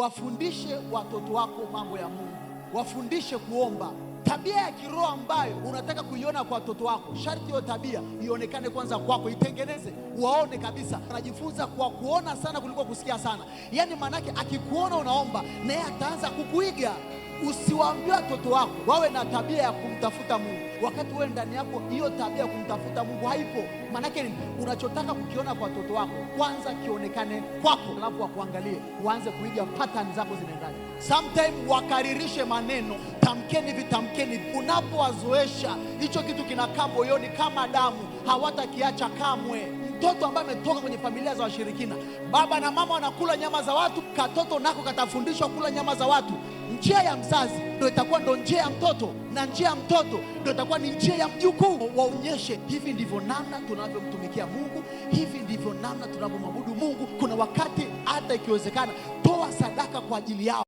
Wafundishe watoto wako mambo ya Mungu, wafundishe kuomba. Tabia ya kiroho ambayo unataka kuiona kwa watoto wako, sharti hiyo tabia ionekane kwanza kwako, itengeneze, waone kabisa. Anajifunza kwa kuona sana kuliko kusikia sana. Yaani manake akikuona unaomba, na yeye ataanza kukuiga. Usiwaambie watoto wako wawe na tabia ya kumtafuta Mungu wakati wewe ndani yako hiyo tabia ya kumtafuta Mungu haipo. Manake nini? Unachotaka kukiona kwa watoto wako kwanza kionekane kwako, alafu wakuangalie, uanze kuiga pattern zako zinaendaje. Sometimes wakaririshe maneno, tamkeni vitamkeni. Unapowazoesha hicho kitu kinakaa moyoni kama damu, hawatakiacha kamwe. Mtoto ambaye ametoka kwenye familia za washirikina, baba na mama wanakula nyama za watu, katoto nako katafundishwa kula nyama za watu. Njia ya mzazi ndio itakuwa ndo njia ya mtoto, na njia ya mtoto ndio itakuwa ni njia ya mjukuu. Waonyeshe hivi ndivyo namna tunavyomtumikia Mungu, hivi ndivyo namna tunavyomwabudu Mungu. Kuna wakati hata ikiwezekana, toa sadaka kwa ajili yao.